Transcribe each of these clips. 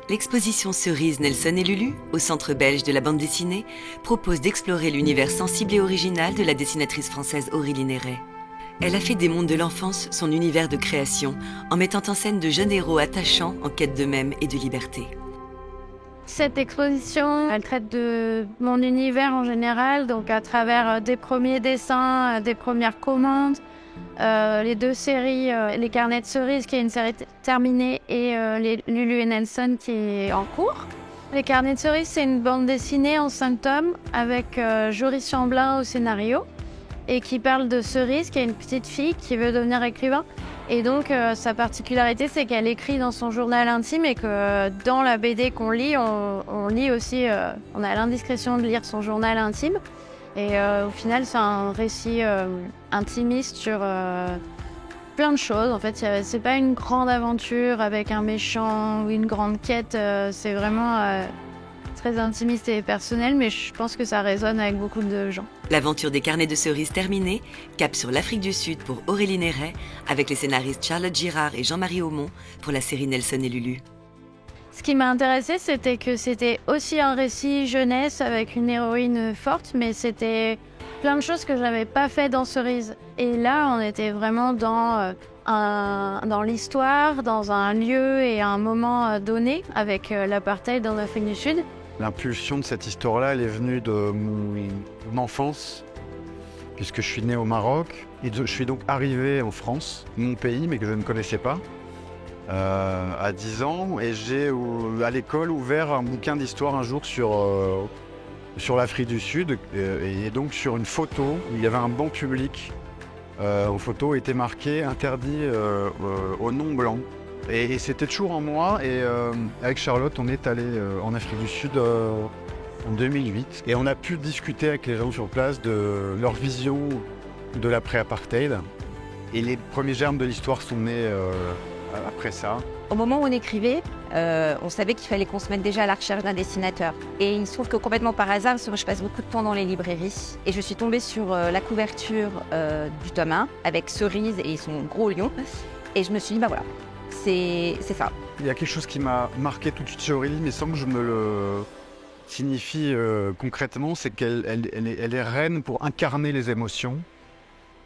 L'exposition Cerise, Nelson et Lulu, au Centre belge de la bande dessinée, propose d'explorer l'univers sensible et original de la dessinatrice française Aurélie Néret. Elle a fait des mondes de l'enfance son univers de création, en mettant en scène de jeunes héros attachants en quête d'eux-mêmes et de liberté. Cette exposition, elle traite de mon univers en général, donc à travers des premiers dessins, des premières commandes, les deux séries, les carnets de cerises qui est une série terminée et les Lulu et Nelson qui est en cours. Les carnets de cerises, c'est une bande dessinée en 5 tomes avec Joris Chamblin au scénario et qui parle de Cerise, qui est une petite fille qui veut devenir écrivain. Et donc sa particularité, c'est qu'elle écrit dans son journal intime et que dans la BD qu'on lit, on lit aussi, on a l'indiscrétion de lire son journal intime. Et au final, c'est un récit intimiste sur plein de choses. En fait, c'est pas une grande aventure avec un méchant ou une grande quête. C'est vraiment très intimiste et personnel, mais je pense que ça résonne avec beaucoup de gens. L'aventure des carnets de cerises terminée, cap sur l'Afrique du Sud pour Aurélie Néret, avec les scénaristes Charlotte Girard et Jean-Marie Aumont pour la série Nelson et Lulu. Ce qui m'a intéressé, c'était que c'était aussi un récit jeunesse avec une héroïne forte, mais c'était plein de choses que je n'avais pas fait dans Cerise. Et là, on était vraiment dans l'histoire, dans un lieu et un moment donné, avec l'apartheid en Afrique du Sud. L'impulsion de cette histoire-là, elle est venue de mon enfance, puisque je suis né au Maroc. Et je suis donc arrivé en France, mon pays, mais que je ne connaissais pas, à 10 ans. Et j'ai, à l'école, ouvert un bouquin d'histoire un jour sur l'Afrique du Sud. Et donc sur une photo, où il y avait un banc public. Aux photos était marqué « Interdit aux non-blancs ». Et c'était toujours en moi, et avec Charlotte, on est allé en Afrique du Sud en 2008. Et on a pu discuter avec les gens sur place de leur vision de l'après-apartheid. Et les premiers germes de l'histoire sont nés après ça. Au moment où on écrivait, on savait qu'il fallait qu'on se mette déjà à la recherche d'un dessinateur. Et il se trouve que complètement par hasard, parce que moi je passe beaucoup de temps dans les librairies, et je suis tombée sur la couverture du tome 1 avec Cerise et son gros lion. Et je me suis dit, bah voilà. C'est ça. Il y a quelque chose qui m'a marqué tout de suite chez Aurélie, mais sans que je me le signifie concrètement, c'est qu'elle est reine pour incarner les émotions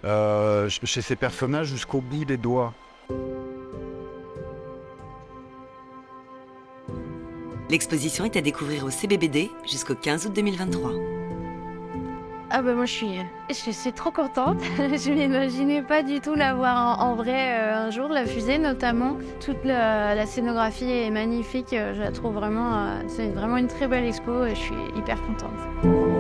chez ses personnages jusqu'au bout des doigts. L'exposition est à découvrir au CBBD jusqu'au 15 août 2023. Ah bah moi je suis trop contente. Je n'imaginais pas du tout la voir en vrai un jour, la fusée notamment. Toute la scénographie est magnifique, je la trouve vraiment, c'est vraiment une très belle expo et je suis hyper contente.